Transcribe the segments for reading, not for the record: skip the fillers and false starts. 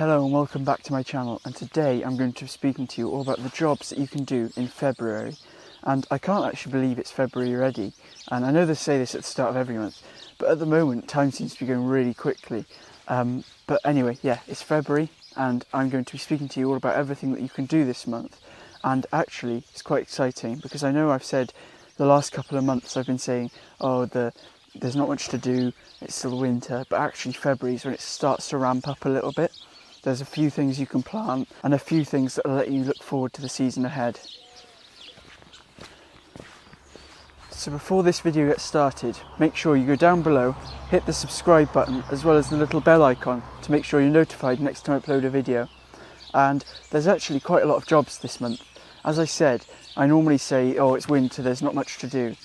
Hello and welcome back to my channel, and today I'm going to be speaking to you all about the jobs that you can do in February. And I can't actually believe it's February already, and I know they say this at the start of every month, but at the moment time seems to be going really quickly. But anyway, yeah, it's February and I'm going to be speaking to you all about everything that you can do this month. And actually it's quite exciting because I know I've said the last couple of months I've been saying, there's not much to do, it's still winter, but actually February is when it starts to ramp up a little bit. There's a few things you can plant and a few things that will let you look forward to the season ahead. So before this video gets started, make sure you go down below, hit the subscribe button as well as the little bell icon to make sure you're notified next time I upload a video. And there's actually quite a lot of jobs this month. As I said, I normally say, oh, it's winter, there's not much to do.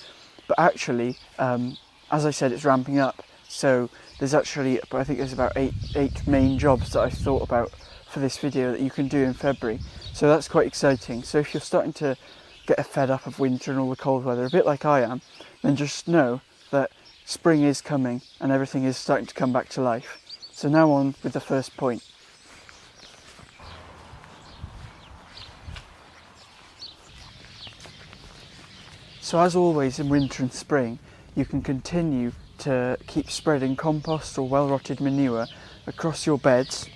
But actually, as I said, it's ramping up. So there's actually, I think there's about eight main jobs that I've thought about for this video that you can do in February. So that's quite exciting. So if you're starting to get fed up of winter and all the cold weather, a bit like I am, then just know that spring is coming and everything is starting to come back to life. So now on with the first point. So as always in winter and spring, you can continue to keep spreading compost or well-rotted manure across your beds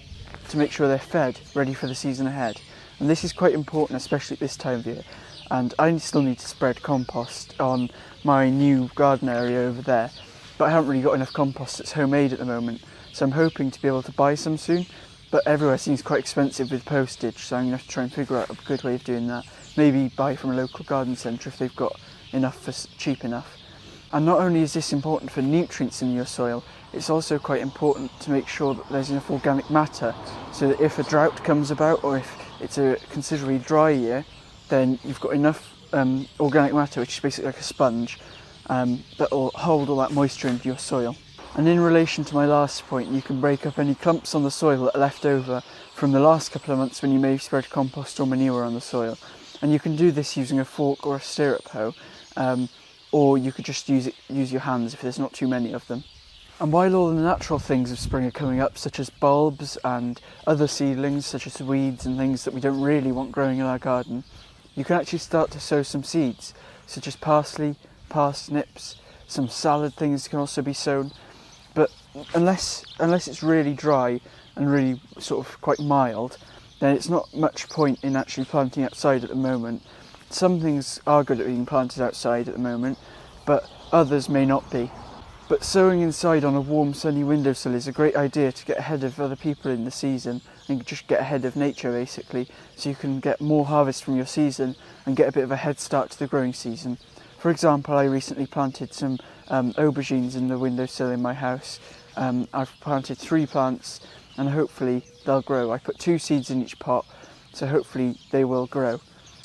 to make sure they're fed, ready for the season ahead. And this is quite important, especially at this time of year. And I still need to spread compost on my new garden area over there, but I haven't really got enough compost that's homemade at the moment. So I'm hoping to be able to buy some soon, but everywhere seems quite expensive with postage, so I'm going to have to try and figure out a good way of doing that. Maybe buy from a local garden centre if they've got enough for cheap enough. And not only is this important for nutrients in your soil, it's also quite important to make sure that there's enough organic matter, so that if a drought comes about or if it's a considerably dry year, then you've got enough organic matter, which is basically like a sponge, that will hold all that moisture into your soil. And in relation to my last point, you can break up any clumps on the soil that are left over from the last couple of months when you may have spread compost or manure on the soil. And you can do this using a fork or a stirrup hoe, or you could just use your hands if there's not too many of them. And while all the natural things of spring are coming up, such as bulbs and other seedlings, such as weeds and things that we don't really want growing in our garden, you can actually start to sow some seeds, such as parsley, parsnips, some salad things can also be sown. But unless it's really dry and really sort of quite mild, then it's not much point in actually planting outside at the moment. Some things are good at being planted outside at the moment, but others may not be. But sowing inside on a warm sunny windowsill is a great idea to get ahead of other people in the season and just get ahead of nature basically, so you can get more harvest from your season and get a bit of a head start to the growing season. For example, I recently planted some aubergines in the windowsill in my house. I've planted 3 plants and hopefully they'll grow. I put 2 seeds in each pot, so hopefully they will grow.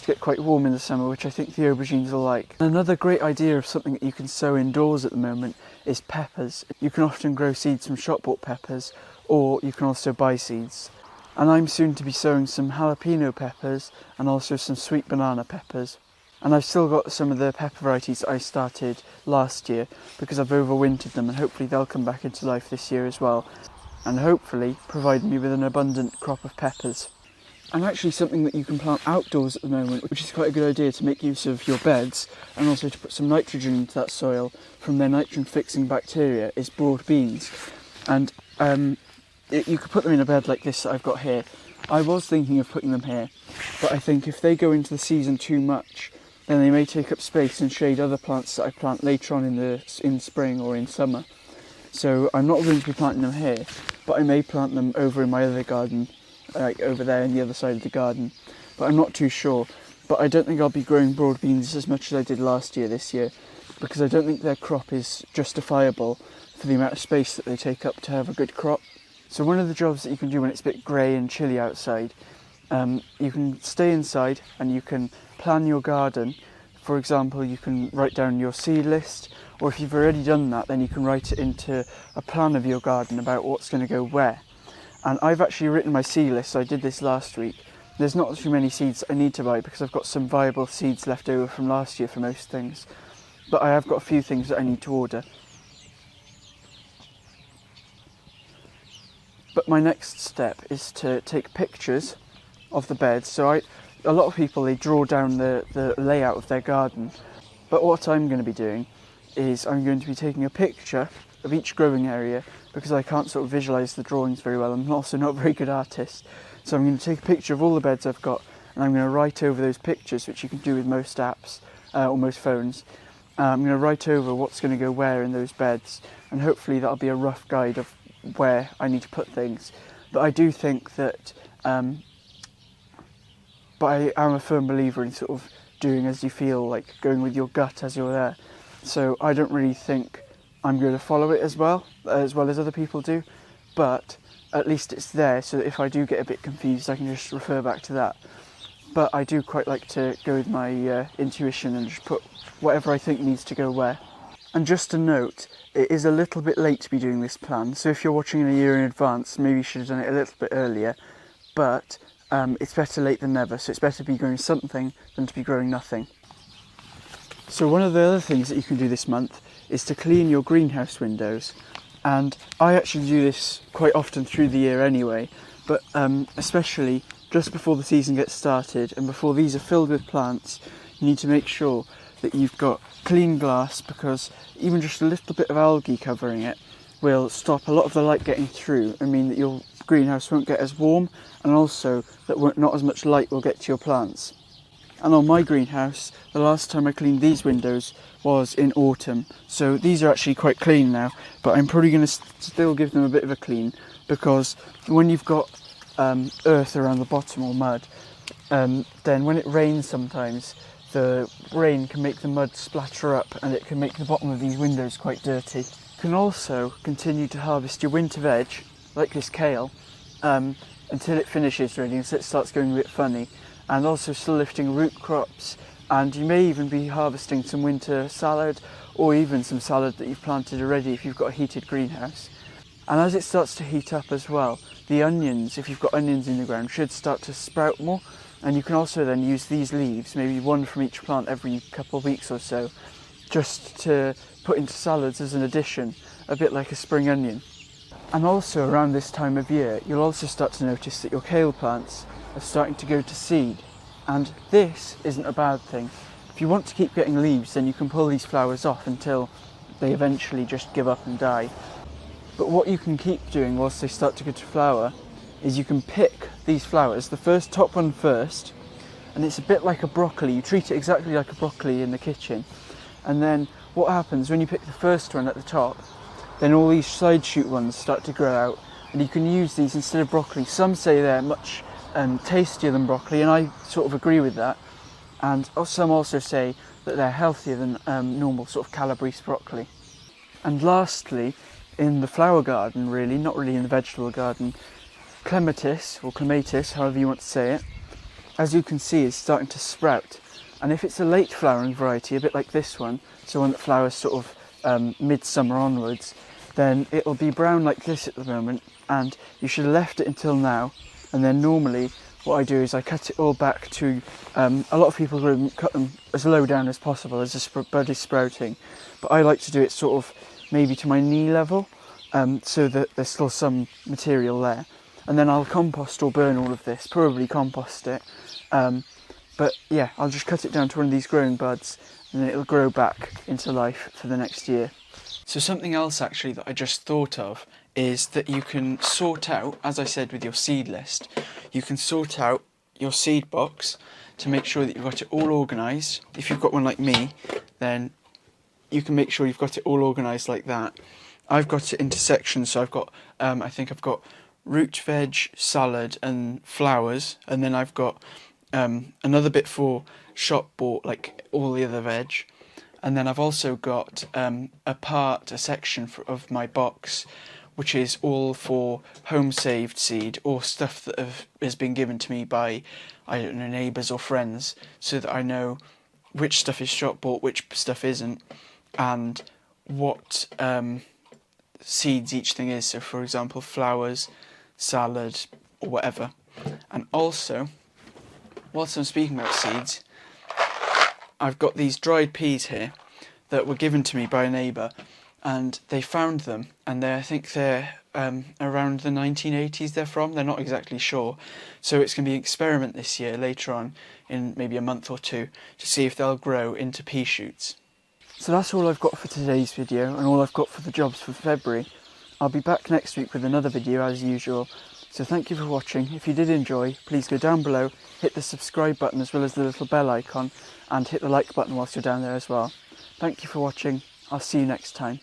Get quite warm in the summer, which I think the aubergines will like. Another great idea of something that you can sow indoors at the moment is peppers. You can often grow seeds from shop bought peppers, or you can also buy seeds. And I'm soon to be sowing some jalapeno peppers and also some sweet banana peppers. And I've still got some of the pepper varieties that I started last year because I've overwintered them, and hopefully they'll come back into life this year as well, and hopefully provide me with an abundant crop of peppers. And actually something that you can plant outdoors at the moment, which is quite a good idea to make use of your beds and also to put some nitrogen into that soil from their nitrogen fixing bacteria, is broad beans. And you could put them in a bed like this that I've got here. I was thinking of putting them here, but I think if they go into the season too much, then they may take up space and shade other plants that I plant later on in spring or in summer. So I'm not going to be planting them here, but I may plant them over in my other garden, like over there in the other side of the garden, but I'm not too sure. But I don't think I'll be growing broad beans as much as I did last year this year, because I don't think their crop is justifiable for the amount of space that they take up to have a good crop. So one of the jobs that you can do when it's a bit grey and chilly outside, you can stay inside and you can plan your garden. For example, you can write down your seed list, or if you've already done that, then you can write it into a plan of your garden about what's going to go where. And I've actually written my seed list, so I did this last week. There's not too many seeds I need to buy because I've got some viable seeds left over from last year for most things. But I have got a few things that I need to order. But my next step is to take pictures of the beds. So a lot of people, they draw down the layout of their garden, but what I'm going to be doing is I'm going to be taking a picture of each growing area, because I can't sort of visualise the drawings very well. I'm also not a very good artist. So I'm going to take a picture of all the beds I've got, and I'm going to write over those pictures, which you can do with most apps or most phones. I'm going to write over what's going to go where in those beds, and hopefully that'll be a rough guide of where I need to put things. But I do think that, but I am a firm believer in sort of doing as you feel, like going with your gut as you're there. So I don't really think I'm going to follow it as well as other people do, but at least it's there, so that if I do get a bit confused, I can just refer back to that. But I do quite like to go with my intuition and just put whatever I think needs to go where. And just a note, it is a little bit late to be doing this plan, so if you're watching in a year in advance, maybe you should have done it a little bit earlier, but it's better late than never, so it's better to be growing something than to be growing nothing. So one of the other things that you can do this month is to clean your greenhouse windows, and I actually do this quite often through the year anyway, but especially just before the season gets started and before these are filled with plants, you need to make sure that you've got clean glass, because even just a little bit of algae covering it will stop a lot of the light getting through and mean that your greenhouse won't get as warm, and also that not as much light will get to your plants. And on my greenhouse, the last time I cleaned these windows was in autumn, so these are actually quite clean now, but I'm probably going to still give them a bit of a clean, because when you've got earth around the bottom or mud, then when it rains sometimes, the rain can make the mud splatter up and it can make the bottom of these windows quite dirty. You can also continue to harvest your winter veg, like this kale, until it finishes really, until it starts going a bit funny, and also still lifting root crops, and you may even be harvesting some winter salad, or even some salad that you've planted already if you've got a heated greenhouse. And as it starts to heat up as well, the onions, if you've got onions in the ground, should start to sprout more. And you can also then use these leaves, maybe one from each plant every couple of weeks or so, just to put into salads as an addition, a bit like a spring onion. And also around this time of year, you'll also start to notice that your kale plants are starting to go to seed. And this isn't a bad thing. If you want to keep getting leaves, then you can pull these flowers off until they eventually just give up and die. But what you can keep doing whilst they start to go to flower is you can pick these flowers, the first top one first, and it's a bit like a broccoli. You treat it exactly like a broccoli in the kitchen. And then what happens when you pick the first one at the top, then all these side shoot ones start to grow out, and you can use these instead of broccoli. Some say they're much tastier than broccoli, and I sort of agree with that. And some also say that they're healthier than normal sort of Calabrese broccoli. And lastly, in the flower garden really, not really in the vegetable garden, clematis, or clematis, however you want to say it, as you can see is starting to sprout. And if it's a late flowering variety, a bit like this one, so one that flowers sort of midsummer onwards, then it'll be brown like this at the moment, and you should have left it until now. And then normally what I do is I cut it all back to, a lot of people cut them as low down as possible as the bud is sprouting, but I like to do it sort of maybe to my knee level, so that there's still some material there. And then I'll compost or burn all of this, probably compost it. But yeah, I'll just cut it down to one of these growing buds, and then it'll grow back into life for the next year. So something else actually that I just thought of is that you can sort out, as I said with your seed list, you can sort out your seed box to make sure that you've got it all organised. If you've got one like me, then you can make sure you've got it all organised like that. I've got it into sections, so I've got, I think I've got root veg, salad and flowers, and then I've got another bit for shop bought, like all the other veg, and then I've also got a section of my box which is all for home saved seed or stuff that has been given to me by, I don't know, neighbours or friends, so that I know which stuff is shop bought, which stuff isn't, and what seeds each thing is. So for example, flowers, salad or whatever. And also, whilst I'm speaking about seeds, I've got these dried peas here that were given to me by a neighbour, and they found them, and I think they're around the 1980s they're from. They're not exactly sure. So it's going to be an experiment this year, later on, in maybe a month or two, to see if they'll grow into pea shoots. So that's all I've got for today's video, and all I've got for the jobs for February. I'll be back next week with another video as usual. So thank you for watching. If you did enjoy, please go down below, hit the subscribe button as well as the little bell icon, and hit the like button whilst you're down there as well. Thank you for watching. I'll see you next time.